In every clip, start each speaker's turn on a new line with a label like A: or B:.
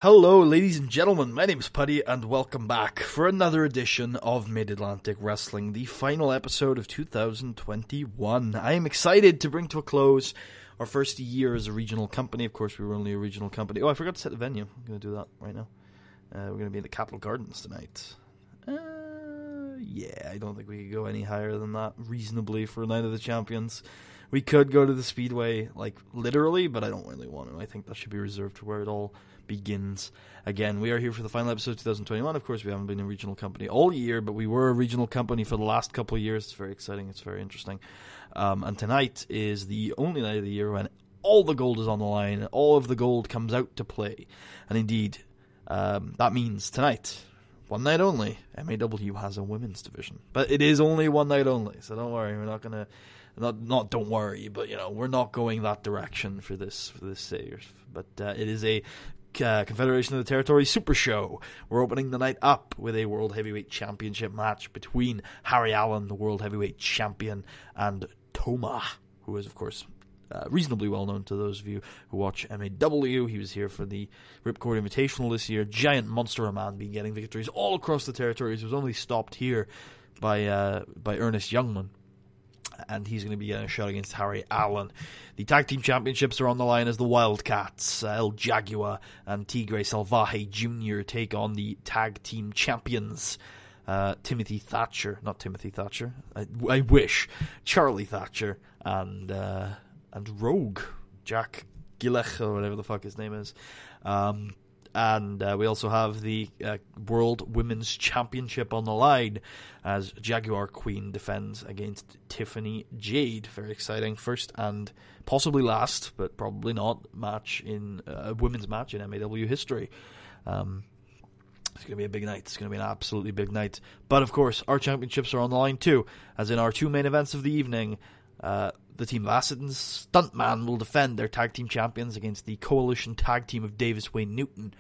A: Hello, ladies and gentlemen, my name is Putty, and welcome back for another edition of Mid-Atlantic Wrestling, the final episode of 2021. I am excited to bring to a close our first year as a regional company. Of course, we were only a regional company. Oh, I forgot to set the venue. I'm going to do that right now. We're going to be in the Capitol Gardens tonight. Yeah, I don't think we could go any higher than that reasonably for a Night of the Champions. We could go to the Speedway, like, literally, but I don't really want to. I think that should be reserved for where it all begins. Again, we are here for the final episode of 2021. Of course, we haven't been a regional company all year, but we were a regional company for the last couple of years. It's very exciting. It's very interesting. And tonight is the only night of the year when all the gold is on the line. All of the gold comes out to play. And indeed, that means tonight, one night only, MAW has a women's division. But it is only one night only, so don't worry. We're not going to... Not don't worry, but, we're not going that direction for this series. But it is a Confederation of the Territory Supershow. We're opening the night up with a World Heavyweight Championship match between Harry Allen, the World Heavyweight Champion, and Toma, who is, of course, reasonably well known to those of you who watch MAW. He was here for the Ripcord Invitational this year. Giant monster of a man, been getting victories all across the territories. He was only stopped here by Ernest Youngman. And he's going to be getting a shot against Harry Allen. The tag team championships are on the line as the Wildcats, El Jaguar and Tigre Salvaje Jr. take on the tag team champions, Charlie Thatcher, and Rogue, Jack Gillech, or whatever the fuck his name is. And we also have the World Women's Championship on the line as Jaguar Queen defends against Tiffany Jade. Very exciting. First and possibly last, but probably not, match in women's match in MAW history. It's going to be a big night. It's going to be an absolutely big night. But of course, our championships are on the line too, as in our two main events of the evening. The Team Bassett and Stuntman will defend their tag team champions against the Coalition tag team of Davis Wayne Newton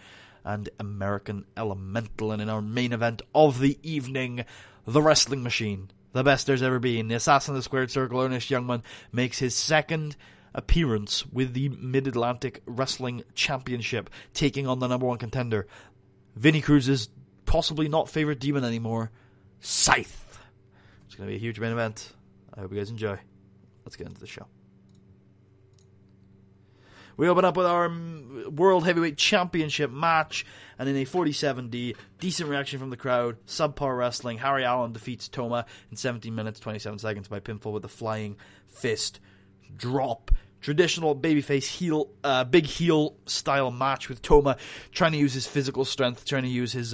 A: and American Elemental. And in our main event of the evening, the Wrestling Machine, the best there's ever been, the Assassin of the Squared Circle, Ernest Youngman, makes his second appearance with the Mid-Atlantic Wrestling Championship, taking on the number one contender, Vinny Cruz's possibly not favorite demon anymore, Scythe. It's going to be a huge main event. I hope you guys enjoy. Let's get into the show. We open up with our World Heavyweight Championship match, and in a 47D, decent reaction from the crowd, subpar wrestling, Harry Allen defeats Toma in 17 minutes, 27 seconds by pinfall with a flying fist drop. Traditional babyface heel, big heel style match with Toma trying to use his physical strength, trying to use his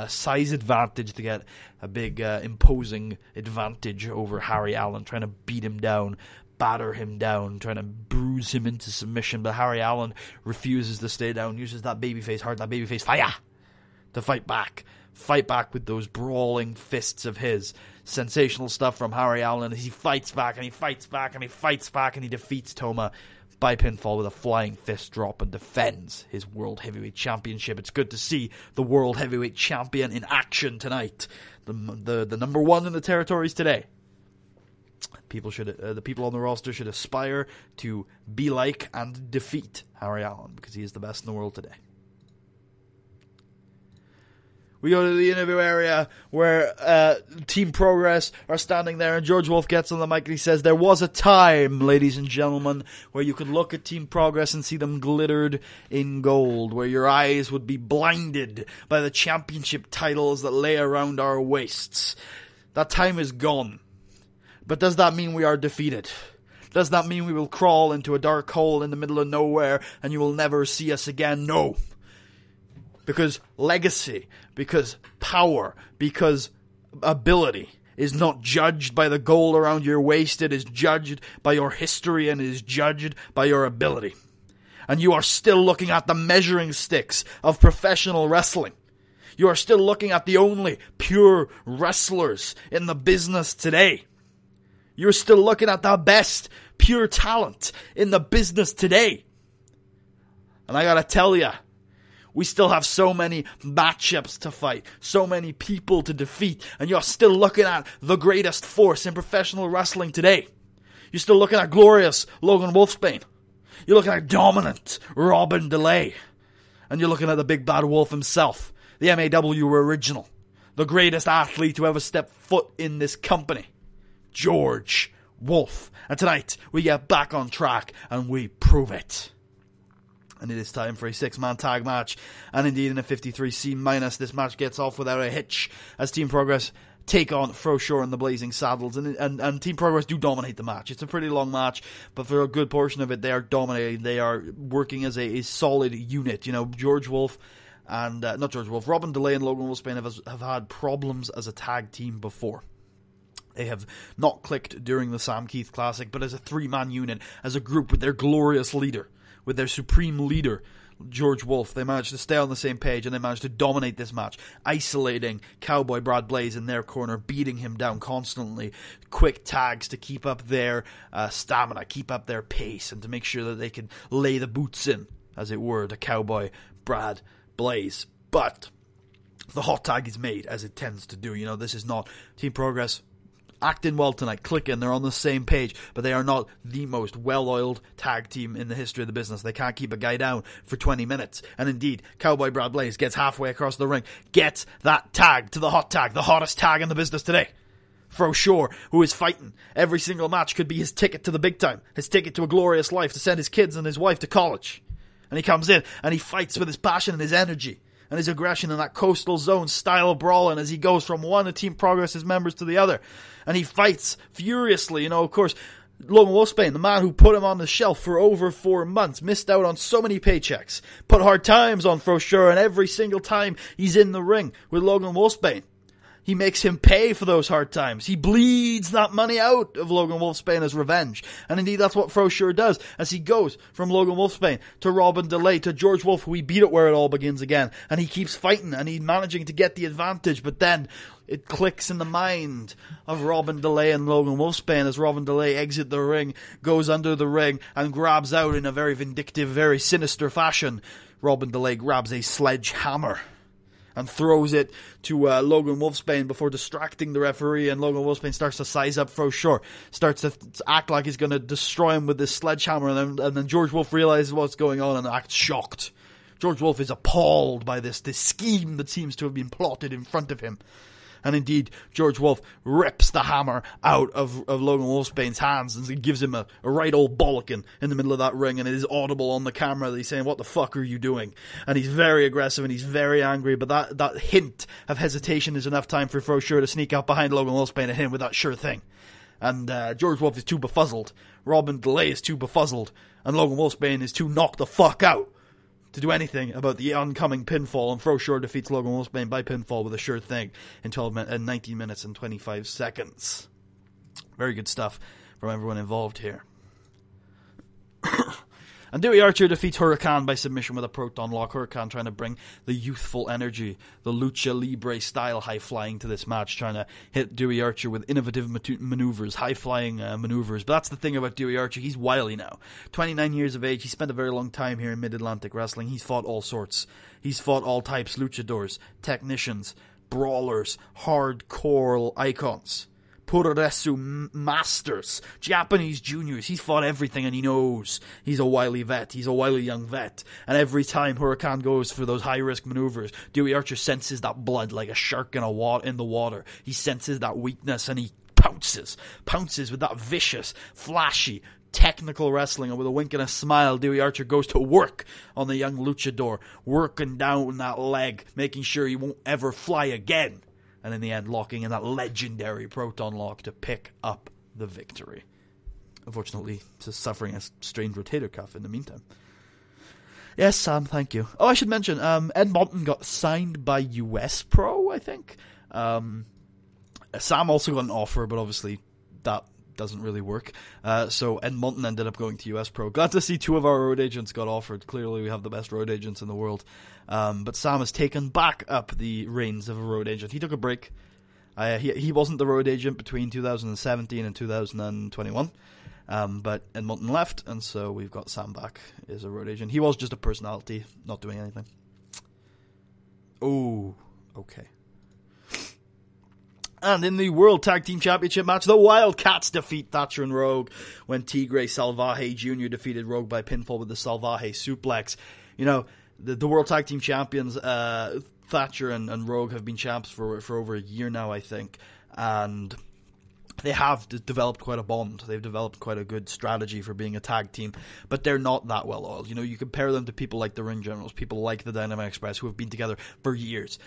A: size advantage to get a big imposing advantage over Harry Allen, trying to beat him down, batter him down, trying to bruise him into submission. But Harry Allen refuses to stay down, uses that babyface heart, that babyface fire to fight back. Fight back with those brawling fists of his. Sensational stuff from Harry Allen as he fights back and he fights back and he fights back and he defeats Toma by pinfall with a flying fist drop and defends his World Heavyweight Championship. It's good to see the World Heavyweight Champion in action tonight. The number one in the territories today. The people on the roster should aspire to be like and defeat Harry Allen because he is the best in the world today. We go to the interview area where Team Progress are standing there, and George Wolf gets on the mic and he says, there was a time, ladies and gentlemen, where you could look at Team Progress and see them glittered in gold, where your eyes would be blinded by the championship titles that lay around our waists. That time is gone. But does that mean we are defeated? Does that mean we will crawl into a dark hole in the middle of nowhere and you will never see us again? No. Because legacy, because power, because ability is not judged by the gold around your waist. It is judged by your history and it is judged by your ability. And you are still looking at the measuring sticks of professional wrestling. You are still looking at the only pure wrestlers in the business today. You're still looking at the best pure talent in the business today. And I gotta tell ya, we still have so many matchups to fight, so many people to defeat, and you're still looking at the greatest force in professional wrestling today. You're still looking at glorious Logan Wolfsbane. You're looking at dominant Robin DeLay. And you're looking at the big bad wolf himself, the MAW original, the greatest athlete to ever step foot in this company, George Wolf. And tonight, we get back on track, and we prove it. And it is time for a 6-man tag match. And indeed, in a 53C-, this match gets off without a hitch, as Team Progress take on Frosure and the Blazing Saddles. And Team Progress do dominate the match. It's a pretty long match, but for a good portion of it, they are dominating. They are working as a solid unit. You know, George Wolf and, not George Wolf, Robin DeLay and Logan Wolfsbane have had problems as a tag team before. They have not clicked during the Sam Keith Classic, but as a 3-man unit, as a group with their glorious leader, with their supreme leader, George Wolf, they managed to stay on the same page, and they managed to dominate this match, isolating Cowboy Brad Blaze in their corner, beating him down constantly, quick tags to keep up their stamina, keep up their pace, and to make sure that they can lay the boots in, as it were, to Cowboy Brad Blaze. But the hot tag is made, as it tends to do. You know, this is not Team Progress acting well tonight, clicking, they're on the same page, but they are not the most well-oiled tag team in the history of the business. They can't keep a guy down for 20 minutes. And indeed, Cowboy Brad Blaze gets halfway across the ring, gets that tag to the hot tag, the hottest tag in the business today. Frosure, who is fighting. Every single match could be his ticket to the big time, his ticket to a glorious life, to send his kids and his wife to college. And he comes in, and he fights with his passion and his energy and his aggression in that coastal zone style of brawling as he goes from one of Team Progress's members to the other. And he fights furiously. You know, of course, Logan Wolfsbane, the man who put him on the shelf for over 4 months, missed out on so many paychecks, put hard times on Frosure, and every single time he's in the ring with Logan Wolfsbane, he makes him pay for those hard times. He bleeds that money out of Logan Wolfsbane as revenge. And indeed, that's what Frosure does, as he goes from Logan Wolfsbane to Robin DeLay to George Wolf, who he beat it where it all begins again. And he keeps fighting, and he's managing to get the advantage, but then it clicks in the mind of Robin DeLay and Logan Wolfsbane as Robin DeLay exits the ring, goes under the ring, and grabs out in a very vindictive, very sinister fashion. Robin DeLay grabs a sledgehammer and throws it to Logan Wolfsbane before distracting the referee, and Logan Wolfsbane starts to size up Frosure, starts to act like he's going to destroy him with this sledgehammer, and then George Wolf realizes what's going on and acts shocked. George Wolf is appalled by this scheme that seems to have been plotted in front of him. And indeed, George Wolf rips the hammer out of Logan Wolfsbane's hands and gives him a right old bollocking in the middle of that ring. And it is audible on the camera that he's saying, "What the fuck are you doing?" And he's very aggressive and he's very angry. But that hint of hesitation is enough time for Frosure to sneak out behind Logan Wolfsbane and hit him with that sure thing. And George Wolf is too befuzzled. Robin DeLay is too befuzzled. And Logan Wolfsbane is too knocked the fuck out to do anything about the oncoming pinfall, and Frosure defeats Logan Wolfsbane by pinfall with a sure thing in 19 minutes and 25 seconds. Very good stuff from everyone involved here. And Dewey Archer defeats Huracan by submission with a Proton Lock. Huracan trying to bring the youthful energy, the Lucha Libre style high-flying to this match, trying to hit Dewey Archer with innovative maneuvers, high-flying maneuvers. But that's the thing about Dewey Archer, he's wily now. 29 years of age, he spent a very long time here in Mid-Atlantic Wrestling. He's fought all sorts. He's fought all types, luchadors, technicians, brawlers, hardcore icons, Puroresu masters, Japanese juniors. He's fought everything and he knows he's a wily vet. He's a wily young vet. And every time Huracan goes for those high-risk maneuvers, Dewey Archer senses that blood like a shark in the water. He senses that weakness and he pounces with that vicious, flashy, technical wrestling, and with a wink and a smile, Dewey Archer goes to work on the young luchador, working down that leg, making sure he won't ever fly again. And in the end, locking in that legendary Proton Lock to pick up the victory. Unfortunately, just suffering a strained rotator cuff in the meantime. Yes, Sam, thank you. Oh, I should mention, Ed Monton got signed by US Pro, I think. Sam also got an offer, but obviously that doesn't really work. So Ed Monton ended up going to US Pro. Glad to see two of our road agents got offered. Clearly we have the best road agents in the world. But Sam has taken back up the reins of a road agent. He took a break. He wasn't the road agent between 2017 and 2021. But Ed Monton left, and so we've got Sam back as a road agent. He was just a personality, not doing anything. Oh, okay. And in the World Tag Team Championship match, the Wildcats defeat Thatcher and Rogue when Tigre Salvaje Jr. defeated Rogue by pinfall with the Salvaje suplex. You know, the World Tag Team Champions, Thatcher and Rogue, have been champs for over a year now, I think, and they have developed quite a bond. They've developed quite a good strategy for being a tag team, but they're not that well oiled. You know, you compare them to people like the Ring Generals, people like the Dynamite Express, who have been together for years,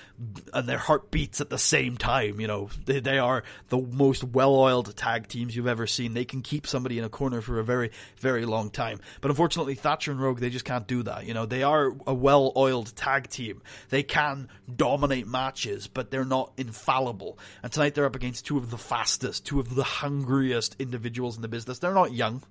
A: and their heart beats at the same time. You know, they are the most well-oiled tag teams you've ever seen. They can keep somebody in a corner for a very, very long time. But unfortunately, Thatcher and Rogue, they just can't do that. You know, they are a well-oiled tag team. They can dominate matches, but they're not infallible. And tonight they're up against two of the fastest, two of the hungriest individuals in the business. They're not young.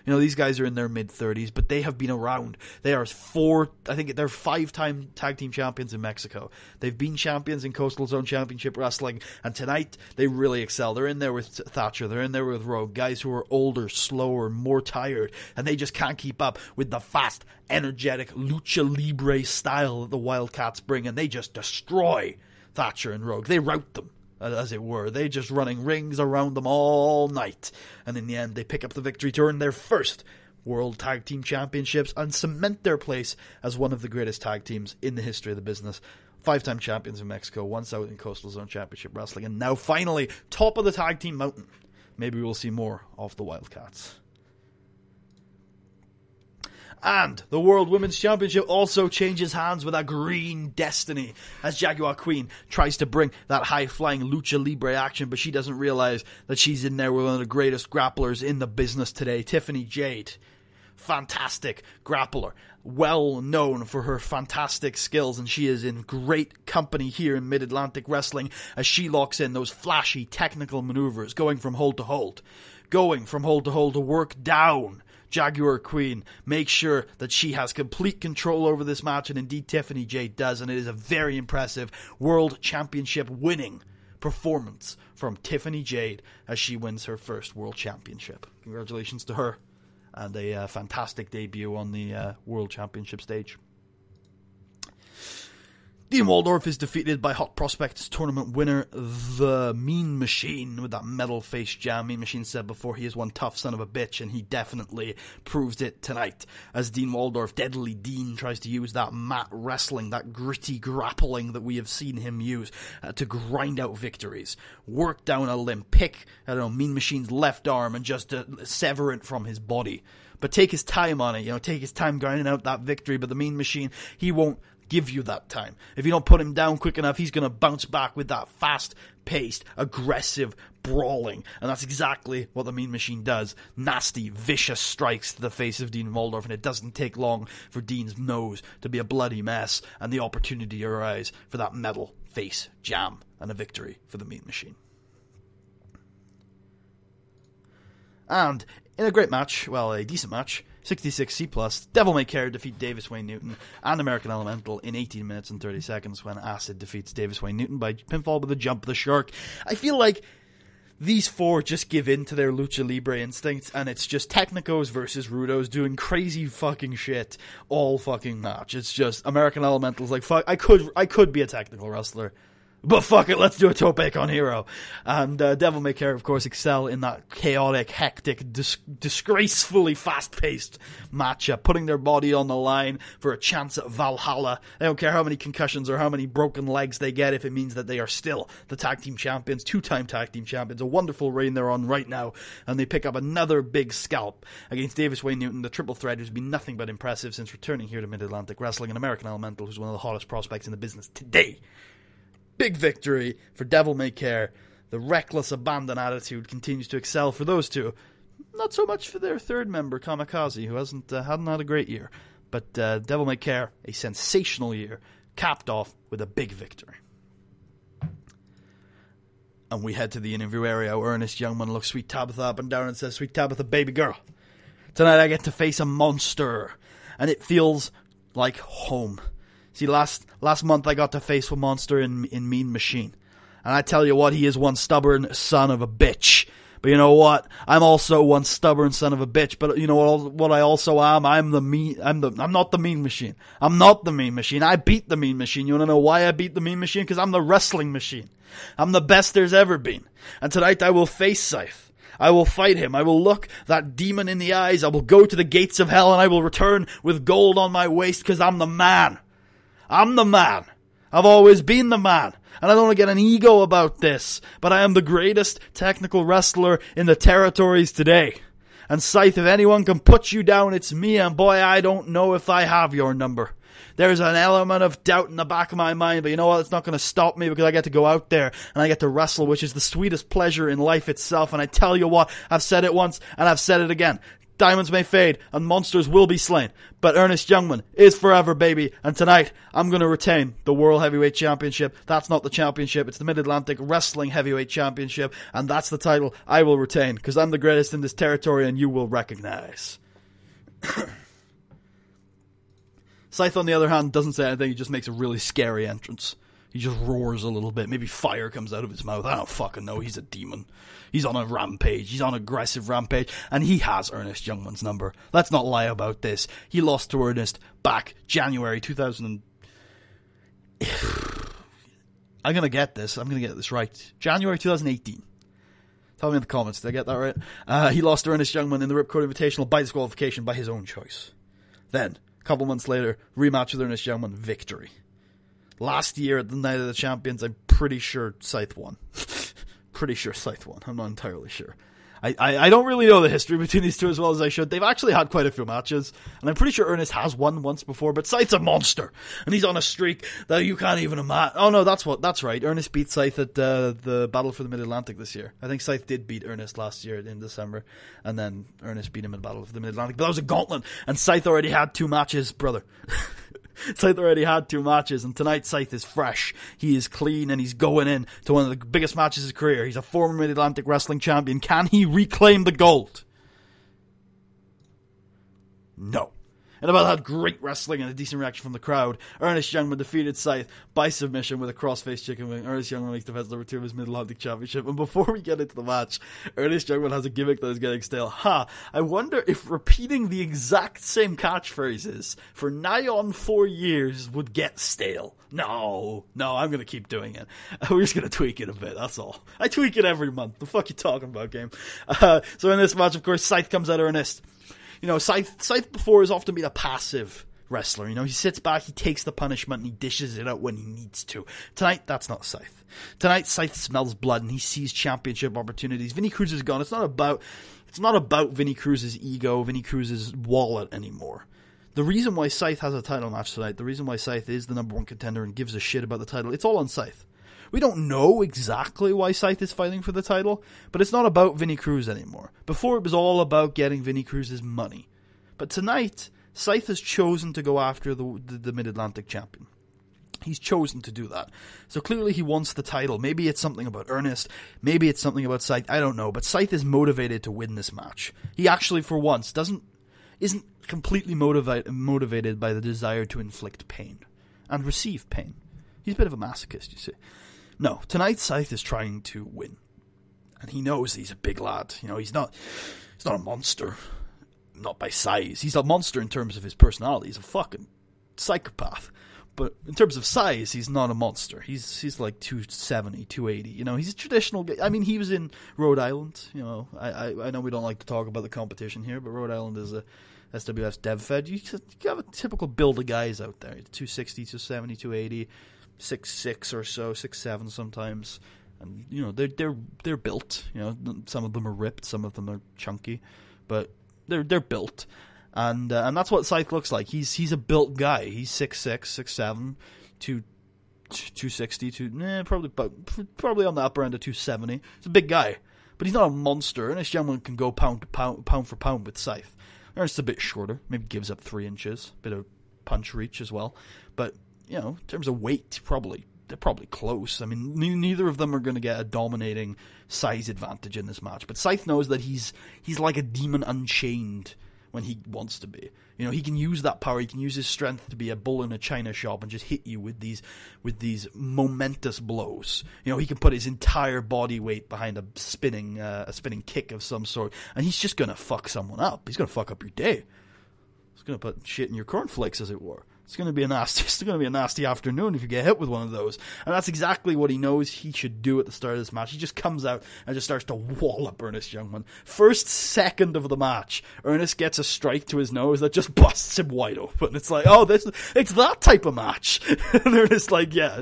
A: You know, these guys are in their mid-30s, but they have been around. They are they're 5-time tag team champions in Mexico. They've been champions in Coastal Zone Championship Wrestling, and tonight they really excel. They're in there with Thatcher, they're in there with Rogue, guys who are older, slower, more tired, and they just can't keep up with the fast, energetic, lucha libre style that the Wildcats bring, and they just destroy Thatcher and Rogue. They rout them, as it were. They just running rings around them all night. And in the end, they pick up the victory to earn their first World Tag Team Championships and cement their place as one of the greatest tag teams in the history of the business. 5-time champions in Mexico, once out in Coastal Zone Championship Wrestling, and now finally, top of the tag team mountain. Maybe we'll see more of the Wildcats. And the World Women's Championship also changes hands with a green destiny as Jaguar Queen tries to bring that high-flying lucha libre action, but she doesn't realize that she's in there with one of the greatest grapplers in the business today, Tiffany Jade. Fantastic grappler, well known for her fantastic skills, and she is in great company here in Mid-Atlantic Wrestling as she locks in those flashy technical maneuvers, going from hold to work down Jaguar Queen. Make sure that she has complete control over this match, and indeed Tiffany Jade does, and it is a very impressive World Championship winning performance from Tiffany Jade as she wins her first World Championship. Congratulations to her, and a fantastic debut on the World Championship stage. Dean Waldorf is defeated by Hot Prospects tournament winner, the Mean Machine, with that metal face jam. Mean Machine said before, he is one tough son of a bitch, and he definitely proves it tonight, as Dean Waldorf, Deadly Dean, tries to use that mat wrestling, that gritty grappling that we have seen him use to grind out victories. Work down a limb, pick, Mean Machine's left arm and just sever it from his body. But take his time on it, take his time grinding out that victory, but the Mean Machine, he won't give you that time. If you don't put him down quick enough, he's going to bounce back with that fast-paced, aggressive brawling. And that's exactly what the Mean Machine does. Nasty, vicious strikes to the face of Dean Waldorf, and it doesn't take long for Dean's nose to be a bloody mess and the opportunity to arise for that metal face jam and a victory for the Mean Machine. And in a great match, a decent match, 66C+, Devil May Care defeat Davis Wayne Newton and American Elemental in 18 minutes and 30 seconds when Acid defeats Davis Wayne Newton by pinfall with a jump the shark. I feel like these four just give in to their lucha libre instincts, and it's just Technicos versus Rudos doing crazy fucking shit all fucking match. It's just American Elemental's like, fuck, I could be a technical wrestler, but fuck it, let's do a tope con hero. And Devil May Care, of course, excel in that chaotic, hectic, disgracefully fast-paced matchup, putting their body on the line for a chance at Valhalla. They don't care how many concussions or how many broken legs they get if it means that they are still the tag team champions, 2-time tag team champions, a wonderful reign they're on right now, and they pick up another big scalp against Davis Wayne Newton, the triple threat who's been nothing but impressive since returning here to Mid-Atlantic Wrestling, and American Elemental, who's one of the hottest prospects in the business today. Big victory for Devil May Care. The reckless abandon attitude continues to excel for those two. Not so much for their third member, Kamikaze, who hadn't had a great year. But Devil May Care, a sensational year, capped off with a big victory. And we head to the interview area where Ernest Youngman looks Sweet Tabitha up and down and says, "Sweet Tabitha, baby girl, tonight I get to face a monster, and it feels like home." See, last month I got to face a monster in Mean Machine. And I tell you what, he is one stubborn son of a bitch. But you know what? I'm also one stubborn son of a bitch. But you know what I also am? I'm not the Mean Machine. I'm not the Mean Machine. I beat the Mean Machine. You want to know why I beat the Mean Machine? Because I'm the wrestling machine. I'm the best there's ever been. And tonight I will face Scythe. I will fight him. I will look that demon in the eyes. I will go to the gates of hell, and I will return with gold on my waist because I'm the man. I'm the man. I've always been the man. And I don't want to get an ego about this, but I am the greatest technical wrestler in the territories today. And Scythe, if anyone can put you down, it's me, and boy, I don't know if I have your number. There's an element of doubt in the back of my mind, but you know what? It's not going to stop me because I get to go out there and I get to wrestle, which is the sweetest pleasure in life itself. And I tell you what, I've said it once and I've said it again. Diamonds may fade and monsters will be slain, but Ernest Youngman is forever, baby. And tonight, I'm going to retain the World Heavyweight Championship. That's not the championship. It's the Mid-Atlantic Wrestling Heavyweight Championship. And that's the title I will retain because I'm the greatest in this territory and you will recognize. Scythe, on the other hand, doesn't say anything. He just makes a really scary entrance. He just roars a little bit. Maybe fire comes out of his mouth. I don't fucking know. He's a demon. He's on a rampage. He's on an aggressive rampage. And he has Ernest Youngman's number. Let's not lie about this. He lost to Ernest back January 2000. I'm going to get this. I'm going to get this right. January 2018. Tell me in the comments. Did I get that right? He lost to Ernest Youngman in the Ripcord Invitational by disqualification by his own choice. Then, a couple months later, rematch with Ernest Youngman, victory. Last year at the Night of the Champions, I'm pretty sure Scythe won. Pretty sure Scythe won. I'm not entirely sure. I don't really know the history between these two as well as I should. They've actually had quite a few matches, and I'm pretty sure Ernest has won once before, but Scythe's a monster, and he's on a streak that you can't even imagine. Oh no, that's right. Ernest beat Scythe at the Battle for the Mid-Atlantic this year. I think Scythe did beat Ernest last year in December, and then Ernest beat him in the Battle for the Mid-Atlantic, but that was a gauntlet, and Scythe already had 2 matches, brother. Scythe already had 2 matches, and tonight Scythe is fresh. He is clean, and he's going in to one of the biggest matches of his career. He's a former Mid-Atlantic Wrestling Champion. Can he reclaim the gold? No. And about that great wrestling and a decent reaction from the crowd, Ernest Youngman defeated Scythe by submission with a crossface chicken wing. Ernest Youngman makes defense number 2 of his Mid-Atlantic Championship. And before we get into the match, Ernest Youngman has a gimmick that is getting stale. I wonder if repeating the exact same catchphrases for nigh on 4 years would get stale. No, I'm going to keep doing it. We're just going to tweak it a bit, that's all. I tweak it every month. The fuck you talking about, game? So in this match, of course, Scythe comes at Ernest. You know, Scythe before has often been a passive wrestler. You know, he sits back, he takes the punishment, and he dishes it out when he needs to. Tonight, that's not Scythe. Tonight, Scythe smells blood, and he sees championship opportunities. Vinny Cruz is gone. It's not about Vinny Cruz's ego, Vinny Cruz's wallet anymore. The reason why Scythe has a title match tonight, the reason why Scythe is the number 1 contender and gives a shit about the title, it's all on Scythe. We don't know exactly why Scythe is fighting for the title, but it's not about Vinny Cruz anymore. Before, it was all about getting Vinny Cruz's money. But tonight, Scythe has chosen to go after the Mid-Atlantic champion. He's chosen to do that. So clearly he wants the title. Maybe it's something about Ernest. Maybe it's something about Scythe. I don't know. But Scythe is motivated to win this match. He actually, for once, isn't completely motivated by the desire to inflict pain and receive pain. He's a bit of a masochist, you see. No, tonight Scythe is trying to win. And he knows he's a big lad. You know, he's not a monster. Not by size. He's a monster in terms of his personality. He's a fucking psychopath. But in terms of size, he's not a monster. He's like 270, 280. You know, he's a traditional guy. I mean, he was in Rhode Island. You know, I know we don't like to talk about the competition here, but Rhode Island is a SWF's dev fed. You have a typical build of guys out there. 260, 270, 280. 6'6" or so, 6'7" sometimes, and you know they're built. You know, some of them are ripped, some of them are chunky, but they're built, and that's what Scythe looks like. He's a built guy. He's 6'6", 6'7", 260, probably on the upper end of 270. He's a big guy, but he's not a monster. Ernest Youngman can go pound for pound with Scythe. Ernest's a bit shorter, maybe gives up 3 inches, bit of punch reach as well, but. You know, in terms of weight, they're probably close. I mean, neither of them are going to get a dominating size advantage in this match. But Scythe knows that he's like a demon unchained when he wants to be. You know, he can use that power. He can use his strength to be a bull in a china shop and just hit you with these momentous blows. You know, he can put his entire body weight behind a spinning kick of some sort, and he's just going to fuck someone up. He's going to fuck up your day. He's going to put shit in your cornflakes, as it were. It's going to be a nasty afternoon if you get hit with one of those. And that's exactly what he knows he should do at the start of this match. He just comes out and just starts to wallop Ernest Youngman. First second of the match, Ernest gets a strike to his nose that just busts him wide open. It's like, it's that type of match. And Ernest,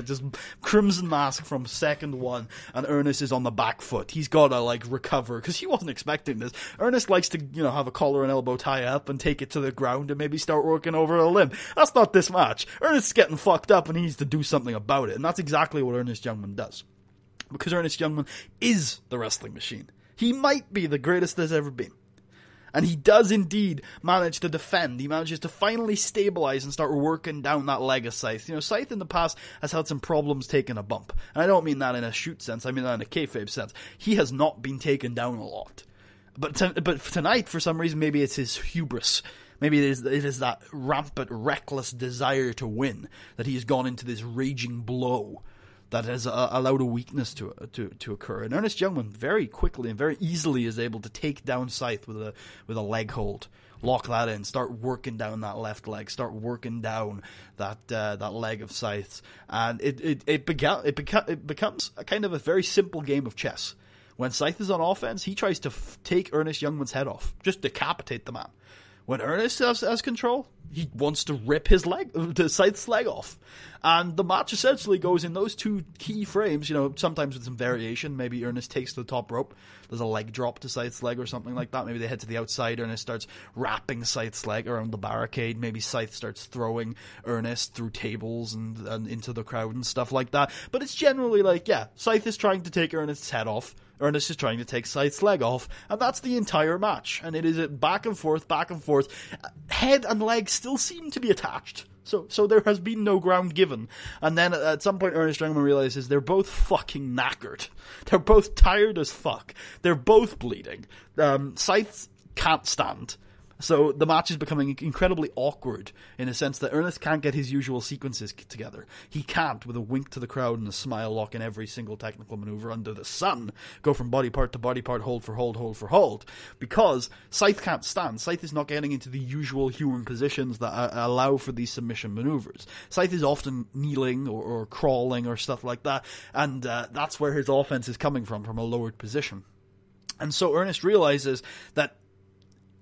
A: just crimson mask from second one, and Ernest is on the back foot. He's got to, recover, because he wasn't expecting this. Ernest likes to, have a collar and elbow tie up and take it to the ground and maybe start working over a limb. That's not this match. Ernest's getting fucked up and he needs to do something about it. And that's exactly what Ernest Youngman does. Because Ernest Youngman is the wrestling machine. He might be the greatest there's ever been. And he does indeed manage to defend. He manages to finally stabilize and start working down that leg of Scythe. Scythe in the past has had some problems taking a bump. And I don't mean that in a shoot sense. I mean that in a kayfabe sense. He has not been taken down a lot. But tonight, for some reason, maybe it's his hubris. Maybe it is that rampant, reckless desire to win that he has gone into this raging blow that has allowed a weakness to occur. And Ernest Youngman very quickly and very easily is able to take down Scythe with a leg hold, lock that in, start working down that left leg, start working down that leg of Scythe's, and it becomes a kind of a very simple game of chess. When Scythe is on offense, he tries to take Ernest Youngman's head off, just decapitate the man. When Ernest has control, he wants to rip Scythe's leg off. And the match essentially goes in those two key frames, sometimes with some variation. Maybe Ernest takes the top rope, there's a leg drop to Scythe's leg or something like that. Maybe they head to the outside, Ernest starts wrapping Scythe's leg around the barricade. Maybe Scythe starts throwing Ernest through tables and into the crowd and stuff like that. But it's generally Scythe is trying to take Ernest's head off. Ernest is trying to take Scythe's leg off, and that's the entire match. And it is a back and forth. Head and leg still seem to be attached. So there has been no ground given. And then at some point Ernest Youngman realizes they're both fucking knackered. They're both tired as fuck. They're both bleeding. Scythe can't stand. So the match is becoming incredibly awkward in a sense that Ernest can't get his usual sequences together. He can't, with a wink to the crowd and a smile lock in every single technical maneuver under the sun, go from body part to body part, hold for hold, hold for hold. Because Scythe can't stand. Scythe is not getting into the usual human positions that allow for these submission maneuvers. Scythe is often kneeling or crawling or stuff like that, and that's where his offense is coming from a lowered position. And so Ernest realizes that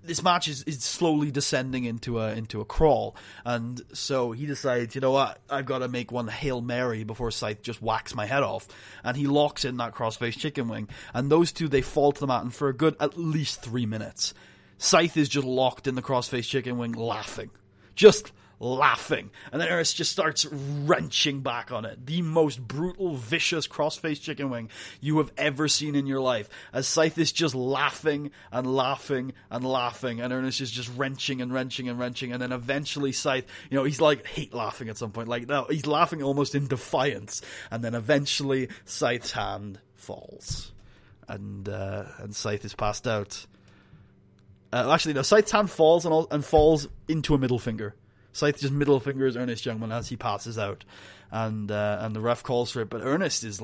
A: this match is slowly descending into a crawl, and so he decides, you know what, I've got to make one Hail Mary before Scythe just whacks my head off, and he locks in that crossface chicken wing, and those two, they fall to the mat, and for a good at least 3 minutes, Scythe is just locked in the crossface chicken wing, just laughing, and then Ernest just starts wrenching back on it. The most brutal, vicious crossface chicken wing you have ever seen in your life, as Scythe is just laughing and laughing and laughing, and Ernest is just wrenching and wrenching and wrenching, and then eventually Scythe, he's hate laughing at some point, no, he's laughing almost in defiance, and then eventually Scythe's hand falls, and Scythe is passed out. Scythe's hand falls and falls into a middle finger. Scythe just middle fingers Ernest Youngman as he passes out, and the ref calls for it. But Ernest is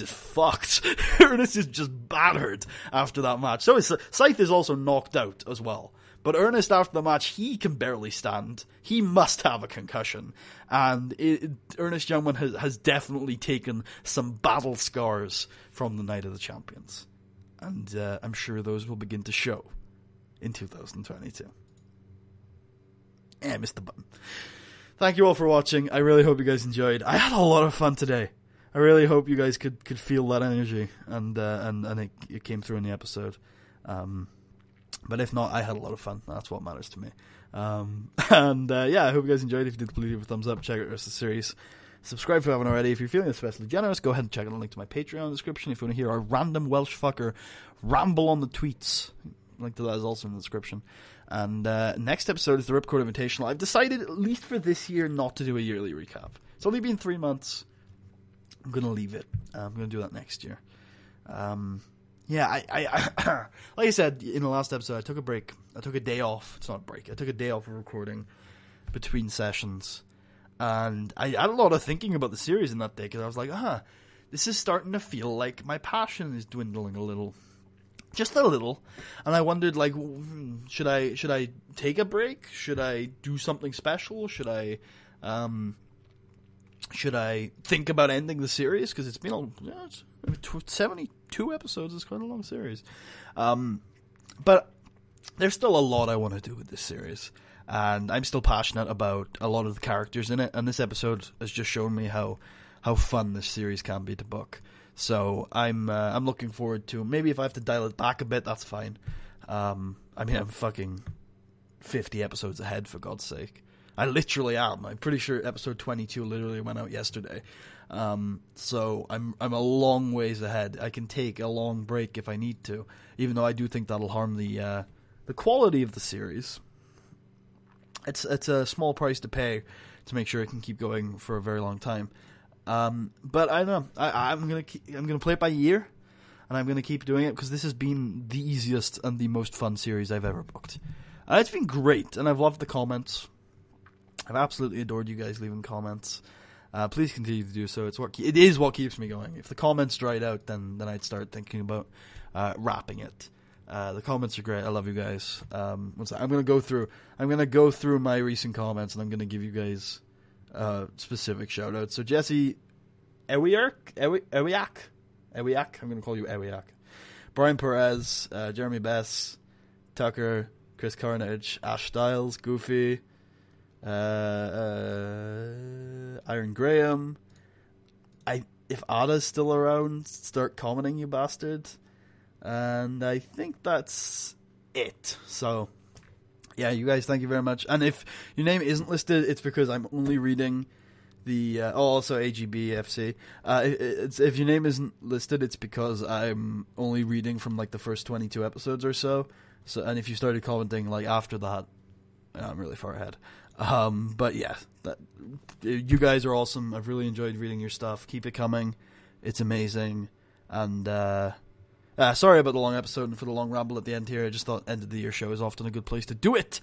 A: fucked. Ernest is just battered after that match. So Scythe is also knocked out as well. But Ernest, after the match, he can barely stand. He must have a concussion, and Ernest Youngman has definitely taken some battle scars from the Night of the Champions, and I'm sure those will begin to show in 2022. I missed the button. Thank you all for watching. I really hope you guys enjoyed. I had a lot of fun today. I really hope you guys could feel that energy, and it came through in the episode. But if not, I had a lot of fun. That's what matters to me. I hope you guys enjoyed. If you did, please leave a thumbs up. Check out the rest of the series. Subscribe if you haven't already. If you're feeling especially generous, go ahead and check out the link to my Patreon in the description. If you want to hear our random Welsh fucker ramble on the tweets, link to that is also in the description. And next episode is the Ripcord Invitational. I've decided, at least for this year, not to do a yearly recap. It's only been 3 months. I'm going to leave it. I'm going to do that next year. I like I said in the last episode, I took a break. I took a day off. It's not a break. I took a day off of recording between sessions. And I had a lot of thinking about the series in that day, because I was like, this is starting to feel like my passion is dwindling a little. Just a little. And I wondered, like, should I take a break? Should I do something special? Should I think about ending the series? Because it's been 72 episodes. It's quite a long series. But there's still a lot I want to do with this series. And I'm still passionate about a lot of the characters in it. And this episode has just shown me how fun this series can be to book. So I'm looking forward to, maybe if I have to dial it back a bit, that's fine. I mean, I'm fucking 50 episodes ahead, for God's sake. I literally am. I'm pretty sure episode 22 literally went out yesterday. So I'm a long ways ahead. I can take a long break if I need to, even though I do think that'll harm the quality of the series. It's a small price to pay to make sure it can keep going for a very long time. But I don't know. I'm gonna play it by year, and I'm gonna keep doing it because this has been the easiest and the most fun series I've ever booked. It's been great, and I've loved the comments. I've absolutely adored you guys leaving comments. Please continue to do so. It is what keeps me going. If the comments dried out, then I'd start thinking about wrapping it. The comments are great. I love you guys. I'm gonna go through my recent comments, and I'm gonna give you guys specific shout outs. So Jesse Ewiak, I'm going to call you Ewiak. Brian Perez, Jeremy Bess, Tucker, Chris Carnage, Ash Styles, Goofy, Iron Graham. If Ada's still around, start commenting, you bastard. And I think that's it. So yeah, you guys, thank you very much. And if your name isn't listed, it's because I'm only reading the... also AGBFC. If your name isn't listed, it's because I'm only reading from like the first 22 episodes or so. And if you started commenting like after that, I'm really far ahead. But yeah, you guys are awesome. I've really enjoyed reading your stuff. Keep it coming. It's amazing. And... sorry about the long episode and for the long ramble at the end here. I just thought end of the year show is often a good place to do it.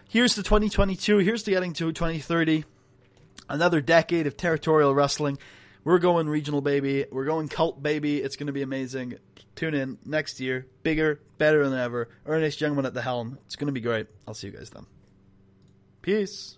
A: Here's to 2022. Here's to getting to 2030. Another decade of territorial wrestling. We're going regional, baby. We're going cult, baby. It's going to be amazing. Tune in next year. Bigger, better than ever. Ernest Youngman at the helm. It's going to be great. I'll see you guys then. Peace.